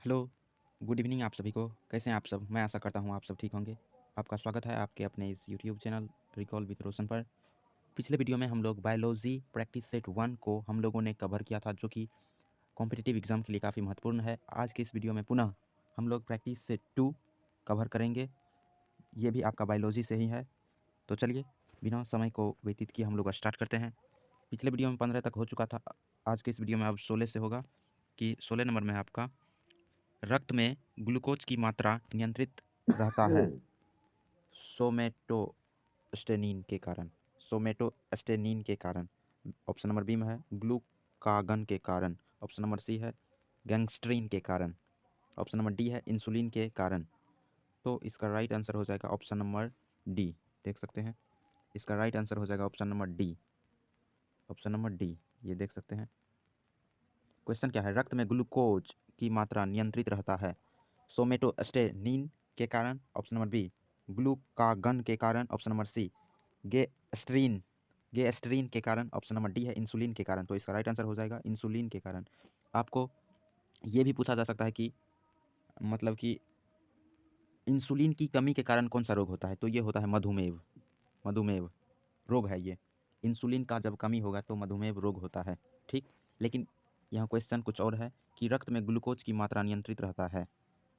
Hello, good evening आप सभी को। कैसे हैं आप सब? मैं आशा करता हूँ आप सब ठीक होंगे। आपका स्वागत है आपके अपने इस यूट्यूब चैनल रिकॉल विद रोशन पर। पिछले वीडियो में हम लोग बायोलॉजी प्रैक्टिस सेट 1 को हम लोगों ने कवर किया था, जो कि कॉम्पिटिटिव एग्ज़ाम के लिए काफ़ी महत्वपूर्ण है। आज के इस वीडियो में पुनः हम लोग प्रैक्टिस सेट 2 कवर करेंगे। ये भी आपका बायोलॉजी से ही है। तो चलिए बिना समय को व्यतीत किए हम लोग स्टार्ट करते हैं। पिछले वीडियो में 15 तक हो चुका था। आज के इस वीडियो में अब 16 से होगा कि 16 नंबर में है आपका रक्त में ग्लूकोज की मात्रा नियंत्रित रहता है सोमेटोस्टेनिन के कारण। सोमेटोस्टेनिन के कारण। ऑप्शन नंबर बी में है ग्लूकागन के कारण। ऑप्शन नंबर सी है गैंगस्ट्रीन के कारण। ऑप्शन नंबर डी है इंसुलिन के कारण। तो इसका राइट आंसर हो जाएगा ऑप्शन नंबर डी। देख सकते हैं, इसका राइट आंसर हो जाएगा option number D. Option number D, ये देख सकते हैं। क्वेश्चन क्या है? रक्त में ग्लूकोज की मात्रा नियंत्रित रहता है सोमेटोस्टेनिन के कारण। ऑप्शन नंबर बी ग्लूकागन के कारण। ऑप्शन नंबर सी गेस्ट्रीन गेस्ट्रीन के कारण। ऑप्शन नंबर डी है इंसुलिन के कारण। तो इसका राइट आंसर हो जाएगा इंसुलिन के कारण। आपको ये भी पूछा जा सकता है कि मतलब कि इंसुलिन की कमी के कारण कौन सा रोग होता है? तो ये होता है मधुमेह। मधुमेह रोग है ये। इंसुलिन का जब कमी होगा तो मधुमेह रोग होता है। ठीक, लेकिन यहाँ क्वेश्चन कुछ और है कि रक्त में ग्लूकोज की मात्रा नियंत्रित रहता है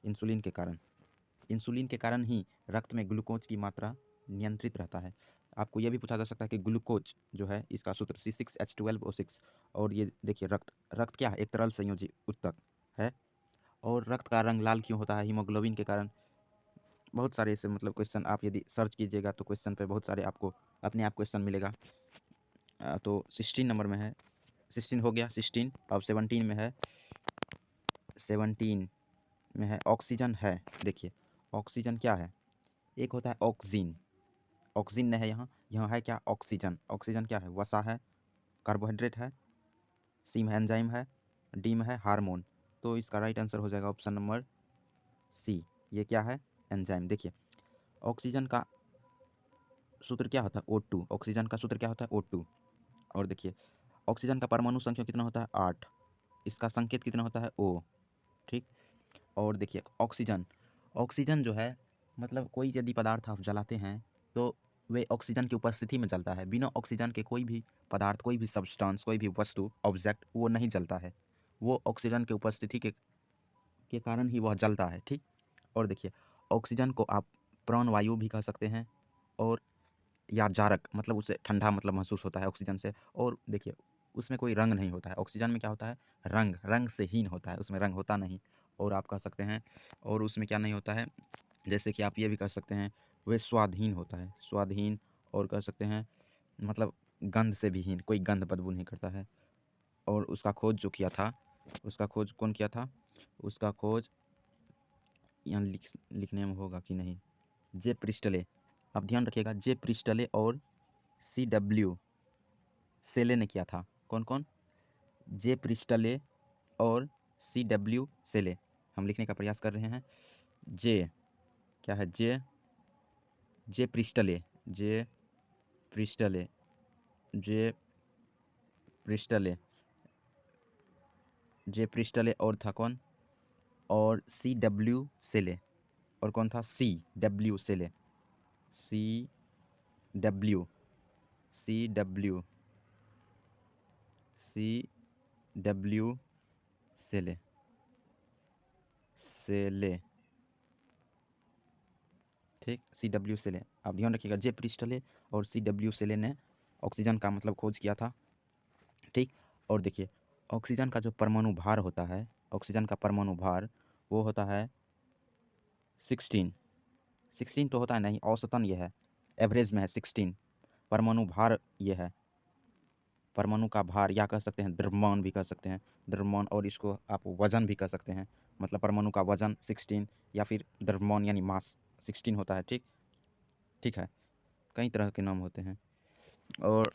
इंसुलिन के कारण। इंसुलिन के कारण ही रक्त में ग्लूकोज की मात्रा नियंत्रित रहता है। आपको यह भी पूछा जा सकता है कि ग्लूकोज जो है इसका सूत्र C6H12O6। और ये देखिए, रक्त रक्त क्या है? एक तरल संयोजी ऊतक है। और रक्त का रंग लाल क्यों होता है? हीमोग्लोबिन के कारण। बहुत सारे ऐसे मतलब क्वेश्चन आप यदि सर्च कीजिएगा तो क्वेश्चन पे बहुत सारे आपको अपने आप क्वेश्चन मिलेगा। तो 16 नंबर में है। 16 हो गया 16। अब 17 में है। 17 में है ऑक्सीजन है। देखिए ऑक्सीजन क्या है? एक होता है ऑक्सीजन। ऑक्सीजन नहीं है यहाँ। यहाँ है क्या? ऑक्सीजन। ऑक्सीजन क्या है? वसा है, कार्बोहाइड्रेट है, सी में एंजाइम है, डी में है हार्मोन। तो इसका राइट आंसर हो जाएगा ऑप्शन नंबर सी। ये क्या है? एंजाइम। देखिए ऑक्सीजन का सूत्र क्या होता है? O2। ऑक्सीजन का सूत्र क्या होता है? O2। और देखिए ऑक्सीजन का परमाणु संख्या कितना होता है? 8। इसका संकेत कितना होता है? O। ठीक। और देखिए ऑक्सीजन ऑक्सीजन जो है मतलब कोई यदि पदार्थ आप जलाते हैं तो वे ऑक्सीजन की उपस्थिति में जलता है। बिना ऑक्सीजन के कोई भी पदार्थ, कोई भी सब्सटेंस, कोई भी वस्तु, ऑब्जेक्ट वो नहीं जलता है। वो ऑक्सीजन की उपस्थिति के कारण ही वह जलता है। ठीक। और देखिए ऑक्सीजन को आप प्राणवायु भी कह सकते हैं, और या जारक मतलब उससे ठंडा मतलब महसूस होता है ऑक्सीजन से। और देखिए उसमें कोई रंग नहीं होता है। ऑक्सीजन में क्या होता है? रंग। रंग से हीन होता है, उसमें रंग होता नहीं। और आप कह सकते हैं, और उसमें क्या नहीं होता है, जैसे कि आप ये भी कह सकते हैं वे स्वादहीन होता है, स्वादहीन। और कह सकते हैं मतलब गंध से भी हीन, कोई गंध बदबू नहीं करता है। और उसका खोज जो किया था, उसका खोज कौन किया था? उसका खोज यहाँ लिखने में होगा कि नहीं, जे प्रिस्टले। आप ध्यान रखिएगा, जे प्रिस्टले और C.W. सेले ने किया था। कौन कौन? जे प्रिस्टले और C.W. सेले। हम लिखने का प्रयास कर रहे हैं। जे क्या है? जे प्रिस्टले, जे प्रिस्टले, जे प्रिस्टले, जे प्रिस्टले और था कौन? और C.W. सेले। और कौन था? C.W. सेले। C.W. C.W. C.W. सेले। सेले। ठीक, C.W. सेले। आप ध्यान रखिएगा, जे प्रिस्टले और C.W. सेले ने ऑक्सीजन का मतलब खोज किया था। ठीक। और देखिए ऑक्सीजन का जो परमाणु भार होता है, ऑक्सीजन का परमाणु भार वो होता है 16। 16 तो होता है नहीं, औसतन ये है, एवरेज में है 16। परमाणु भार ये है, परमाणु का भार, या कह सकते हैं द्रव्यमान भी कह सकते हैं, द्रव्यमान। और इसको आप वजन भी कह सकते हैं, मतलब परमाणु का वजन 16, या फिर द्रव्यमान यानी मास 16 होता है। ठीक, ठीक है, कई तरह के नाम होते हैं। और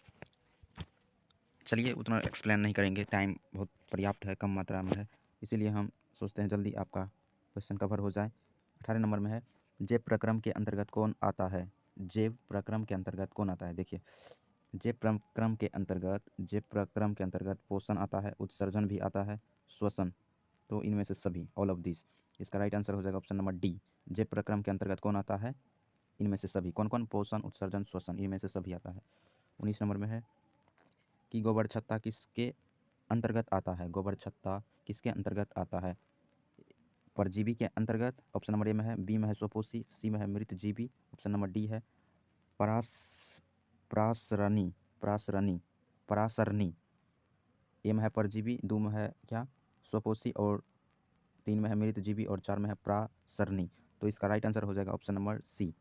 चलिए उतना एक्सप्लेन नहीं करेंगे, टाइम बहुत पर्याप्त है, कम मात्रा में है, इसीलिए हम सोचते हैं जल्दी आपका क्वेश्चन कवर हो जाए। 18 नंबर में है, जैव प्रक्रम के अंतर्गत कौन आता है? जैव प्रक्रम के अंतर्गत कौन आता है? देखिए जैव प्रक्रम के अंतर्गत पोषण आता है, उत्सर्जन भी आता है, श्वसन तो इनमें से सभी, ऑल ऑफ दिस। इसका राइट आंसर हो जाएगा ऑप्शन नंबर डी। जे प्रक्रम के अंतर्गत कौन आता है? इनमें से सभी। कौन कौन? पोषण, उत्सर्जन, श्वसन, इनमें से सभी आता है। 19 नंबर में है कि गोबर छत्ता किसके अंतर्गत आता है? गोबर छत्ता किसके अंतर्गत आता है? परजीवी के अंतर्गत। ऑप्शन नंबर ए में है, बी में है स्वपोषी, सी में है मृतजीवी, ऑप्शन नंबर डी है परास प्रासरणी प्रासरणी परासरणी। ए में है परजीवी, दो में है क्या? स्वपोषी, और 3 में है मृतजीवी, और 4 में है प्रासरणी। तो इसका राइट आंसर हो जाएगा option number C.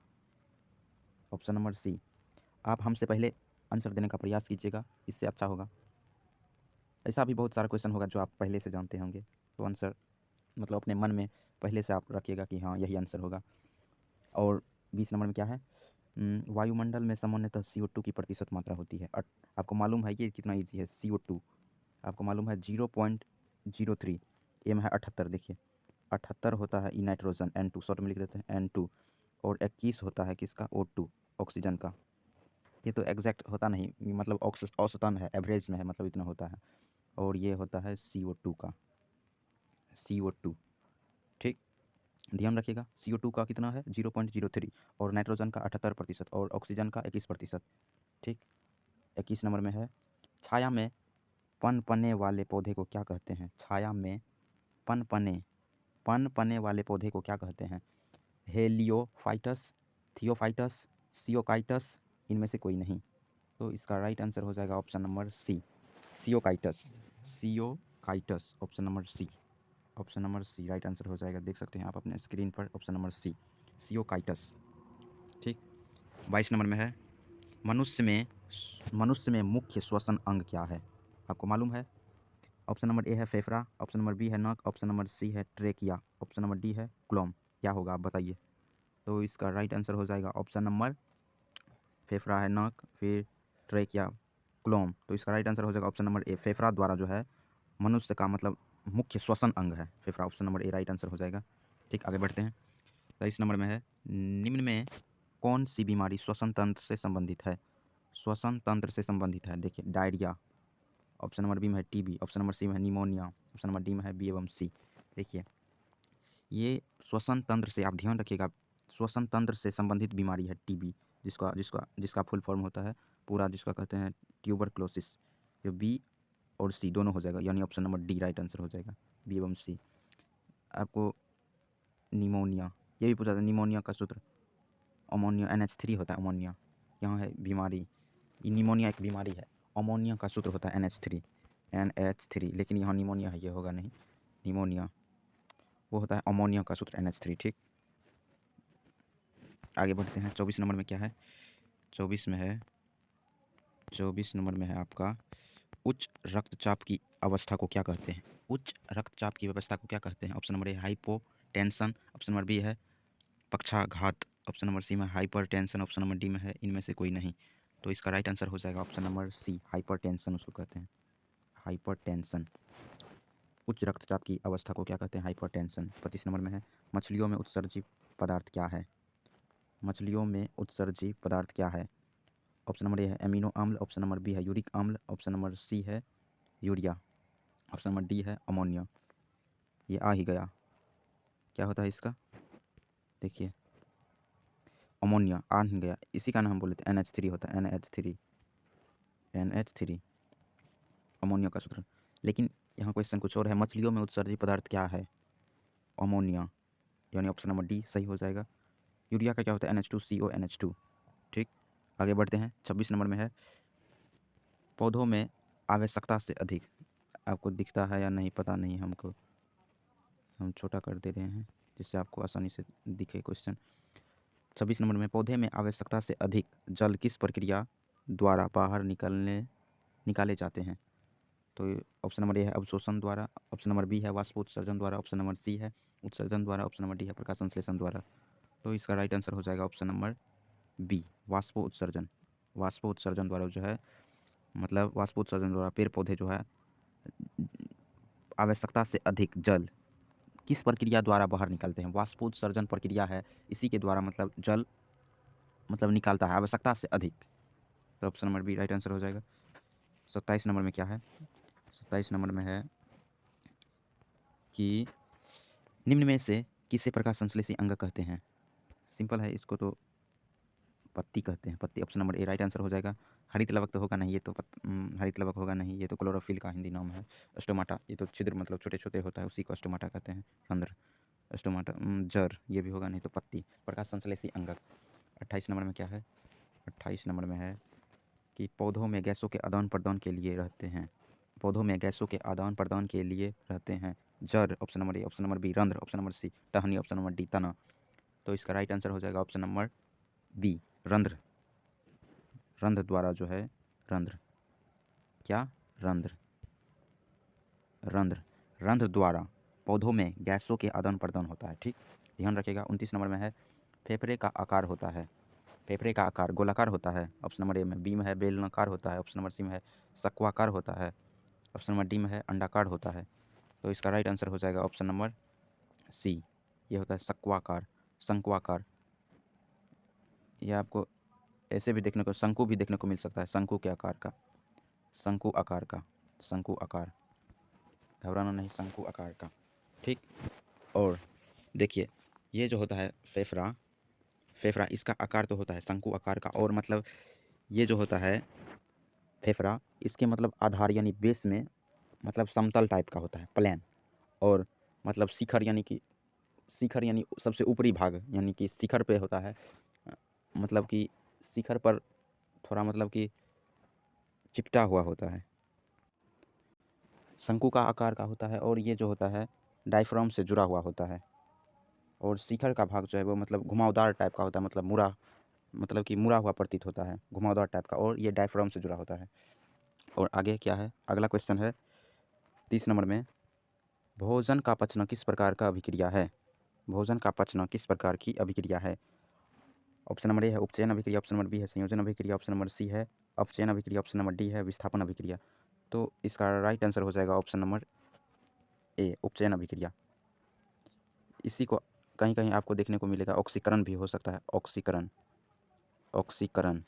Option number C. आप हमसे पहले आंसर देने का प्रयास कीजिएगा, इससे अच्छा होगा। ऐसा भी बहुत सारा क्वेश्चन होगा जो आप पहले से जानते होंगे, तो आंसर मतलब अपने मन में पहले से आप रखिएगा कि हाँ यही आंसर होगा। और 20 नंबर में क्या है? वायुमंडल में सामान्यतः CO2 की प्रतिशत मात्रा होती है। आपको मालूम है ये कितना ईजी है? CO2 आपको मालूम है 0.03। ए में है 78, देखिए 78 होता है ई नाइट्रोजन, N2 शॉर्ट में लिख देते हैं N2, और 21 होता है किसका? O2 ऑक्सीजन का। ये तो एग्जैक्ट होता नहीं, मतलब औसतन है, एवरेज में है, मतलब इतना होता है। और ये होता है CO2 का, CO2। ठीक, ध्यान रखिएगा। CO2 का कितना है? 0.03, और नाइट्रोजन का 78%, और ऑक्सीजन का 21%। ठीक, 21 नंबर में है छाया में पनपने वाले पौधे को क्या कहते हैं? छाया में पनपने वाले पौधे को क्या कहते हैं? हेलियोफाइटस, थियोफाइटस, सियोकाइटस, इनमें से कोई नहीं। तो इसका राइट आंसर हो जाएगा ऑप्शन नंबर सी, सियोकाइटस। सियोकाइटस, option number C. Option number C right answer हो जाएगा। देख सकते हैं आप अपने स्क्रीन पर, ऑप्शन नंबर सी, सियोकाइटस। ठीक, 22 नंबर में है मनुष्य में मुख्य श्वसन अंग क्या है? आपको मालूम है? ऑप्शन नंबर ए है फेफड़ा, ऑप्शन नंबर बी है नाक, ऑप्शन नंबर सी है ट्रेकिया, ऑप्शन नंबर डी है क्लोम। क्या होगा आप बताइए? तो इसका राइट आंसर हो जाएगा ऑप्शन नंबर, फेफड़ा है, नाक, फिर ट्रेकिया, क्लोम। तो इसका राइट आंसर हो जाएगा ऑप्शन नंबर ए। फेफड़ा द्वारा जो है मनुष्य का मतलब मुख्य श्वसन अंग है फेफड़ा। ऑप्शन नंबर ए राइट आंसर हो जाएगा। ठीक, आगे बढ़ते हैं। 23 नंबर में है निम्न में कौन सी बीमारी श्वसन तंत्र से संबंधित है? श्वसन तंत्र से संबंधित है, देखिए डायरिया, ऑप्शन नंबर बी में है TB, ऑप्शन नंबर सी में है निमोनिया, ऑप्शन नंबर डी में है B एवं C। देखिए ये श्वसन तंत्र से, आप ध्यान रखिएगा, श्वसन तंत्र से संबंधित बीमारी है TB, जिसका जिसका जिसका फुल फॉर्म होता है पूरा, जिसका कहते हैं ट्यूबरक्लोसिस। जो B और C दोनों हो जाएगा, यानी option number D right answer हो जाएगा, B एवं C। आपको निमोनिया, ये भी पूछा था, निमोनिया का सूत्र अमोनिया, NH3 होता है अमोनिया। यहाँ है बीमारी, ये निमोनिया एक बीमारी है, अमोनिया का सूत्र होता है NH3, लेकिन यहाँ निमोनिया है, ये होगा नहीं। निमोनिया वो होता है अमोनिया का सूत्र NH3। ठीक, आगे बढ़ते हैं। 24 नंबर में क्या है? 24 नंबर में है आपका उच्च रक्तचाप की अवस्था को क्या कहते हैं? उच्च रक्तचाप की व्यवस्था को क्या कहते हैं? Option number A hypotension, option number B है पक्षाघात, ऑप्शन नंबर सी में हाइपरटेंशन, ऑप्शन नंबर डी में है इनमें से कोई नहीं। तो इसका राइट आंसर हो जाएगा ऑप्शन नंबर सी, हाइपरटेंशन उसको कहते हैं, हाइपरटेंशन। उच्च रक्तचाप की अवस्था को क्या कहते हैं? हाइपरटेंशन। 25 नंबर में है मछलियों में उत्सर्जित पदार्थ क्या है? मछलियों में उत्सर्जित पदार्थ क्या है? ऑप्शन नंबर ए है एमिनो अम्ल, ऑप्शन नंबर बी है यूरिक अम्ल, ऑप्शन नंबर सी है यूरिया, ऑप्शन नंबर डी है अमोनिया। ये आ ही गया, क्या होता है इसका? देखिए अमोनिया आ ही गया, इसी का नाम हम बोले थे NH3 होता है, NH3 अमोनिया का सूत्र। लेकिन यहाँ क्वेश्चन कुछ और है, मछलियों में उत्सर्जित पदार्थ क्या है? अमोनिया, यानी ऑप्शन नंबर डी सही हो जाएगा। यूरिया का क्या होता है? NH2CO NH2। ठीक, आगे बढ़ते हैं। 26 नंबर में है पौधों में आवश्यकता से अधिक, आपको दिखता है या नहीं पता नहीं, हमको हम छोटा कर दे रहे हैं जिससे आपको आसानी से दिखे क्वेश्चन। 26 नंबर में पौधे में आवश्यकता से अधिक जल किस प्रक्रिया द्वारा बाहर निकाले जाते हैं? तो ऑप्शन नंबर ए है अवशोषण द्वारा, ऑप्शन नंबर बी है वाष्पोत्सर्जन द्वारा, ऑप्शन नंबर सी है उत्सर्जन द्वारा, ऑप्शन नंबर डी है प्रकाश संश्लेषण द्वारा। तो इसका राइट आंसर हो जाएगा ऑप्शन नंबर बी, वाष्पोत्सर्जन। वाष्पोत्सर्जन द्वारा जो है, मतलब वाष्पोत्सर्जन द्वारा पेड़ पौधे जो है आवश्यकता से अधिक जल किस प्रक्रिया द्वारा बाहर निकालते हैं? वाष्पोत्सर्जन प्रक्रिया है, इसी के द्वारा मतलब जल मतलब निकालता है आवश्यकता से अधिक। तो option number B right answer हो जाएगा। 27 नंबर में क्या है? 27 नंबर में है कि निम्न में से किसे प्रकाश संश्लेषी अंग कहते हैं? सिंपल है, इसको तो पत्ती कहते हैं। पत्ती ऑप्शन नंबर ए राइट आंसर हो जाएगा। हरित लवक तो होगा नहीं, ये तो हरित लवक होगा नहीं, ये तो क्लोरोफिल का हिंदी नाम है। स्टोमाटा, ये तो छिद्र मतलब छोटे छोटे होता है, उसी को स्टोमाटा कहते हैं। रंध्र, स्टोमाटा। जर, ये भी होगा नहीं, तो पत्ती। प्रकाश संश्लेषी अंगक 28 नंबर में क्या है? 28 नंबर में है कि पौधों में गैसों के आदान प्रदान के लिए रहते हैं। पौधों में गैसों के आदान प्रदान के लिए रहते हैं। जड़ option number A, option number B रंध्र, ऑप्शन नंबर सी टहनी, ऑप्शन नंबर डी तना। तो इसका राइट आंसर हो जाएगा ऑप्शन नंबर बी रंध्र। रंध्र द्वारा जो है, रंध्र क्या? रंध्र, रंध्र, रंध्र द्वारा पौधों में गैसों के आदान प्रदान होता है। ठीक, ध्यान रखिएगा। 29 नंबर में है फेफड़े का आकार होता है। फेफड़े का आकार गोलाकार होता है, ऑप्शन नंबर ए में। बी में है बेलनाकार होता है, ऑप्शन नंबर सी में है सक्वाकार होता है, ऑप्शन नंबर डी में है अंडाकार होता है। तो इसका राइट आंसर हो जाएगा ऑप्शन नंबर सी, ये होता है सक्वाकार, शंक्वाकार। यह आपको ऐसे भी देखने को, शंकु भी देखने को मिल सकता है, शंकु के आकार का, शंकु आकार का, शंकु आकार, घबराना नहीं, शंकु आकार का। ठीक, और देखिए ये जो होता है फेफड़ा, फेफड़ा इसका आकार तो होता है शंकु आकार का, और मतलब ये जो होता है फेफड़ा, इसके मतलब आधार यानी बेस में मतलब समतल टाइप का होता है, प्लेन। और मतलब शिखर यानी कि, शिखर यानी सबसे ऊपरी भाग, यानी कि शिखर पे होता है, मतलब कि शिखर पर थोड़ा मतलब कि चिपटा हुआ होता है, शंकु का आकार का होता है। और ये जो होता है डायफ्राम से जुड़ा हुआ होता है, और शिखर का भाग जो है वो मतलब घुमावदार टाइप का होता है, मतलब मुड़ा, मतलब कि मुड़ा हुआ प्रतीत होता है, घुमावदार टाइप का, और ये डायफ्राम से जुड़ा होता है। और आगे क्या है, अगला क्वेश्चन है 30 नंबर में, भोजन का पचना किस प्रकार का अभिक्रिया है? भोजन का पचना किस प्रकार की अभिक्रिया है? ऑप्शन नंबर ए है उपचयन अभिक्रिया, ऑप्शन नंबर बी है संयोजन अभिक्रिया, ऑप्शन नंबर सी है अपचयन अभिक्रिया, ऑप्शन नंबर डी है विस्थापन अभिक्रिया। तो इसका राइट आंसर हो जाएगा ऑप्शन नंबर ए उपचयन अभिक्रिया। इसी को कहीं कहीं आपको देखने को मिलेगा ऑक्सीकरण भी हो सकता है, ऑक्सीकरण, ऑक्सीकरण।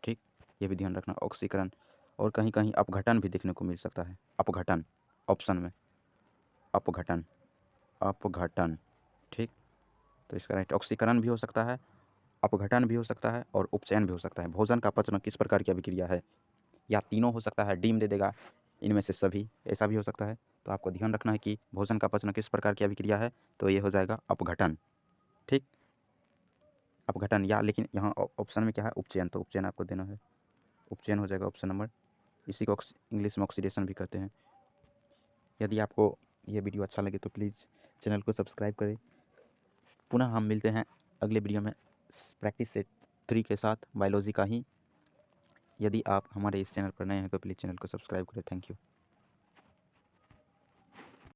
ठीक, ये भी ध्यान रखना, ऑक्सीकरण। और कहीं कहीं अपघटन भी देखने को मिल सकता है, अपघटन, ऑप्शन में अपघटन, अपघटन। ठीक, तो इसका राइट ऑक्सीकरण भी हो सकता है, अपघटन भी हो सकता है, और उपचयन भी हो सकता है। भोजन का पचना किस प्रकार की अभिक्रिया है, या तीनों हो सकता है, डीम दे देगा इनमें से सभी, ऐसा भी हो सकता है। तो आपको ध्यान रखना है कि भोजन का पचना किस प्रकार की अभिक्रिया है, तो ये हो जाएगा अपघटन। ठीक, अपघटन, या लेकिन यहाँ ऑप्शन में क्या है, उपचयन, तो उपचयन आपको देना है, उपचयन हो जाएगा ऑप्शन नंबर, इसी को इंग्लिश में ऑक्सीडेशन भी कहते हैं। यदि आपको ये वीडियो अच्छा लगे तो प्लीज़ चैनल को सब्सक्राइब करें। पुनः हम मिलते हैं अगले वीडियो में प्रैक्टिस सेट 3 के साथ, बायोलॉजी का ही। यदि आप हमारे इस चैनल पर नए हैं तो प्लीज़ चैनल को सब्सक्राइब करें। Thank you.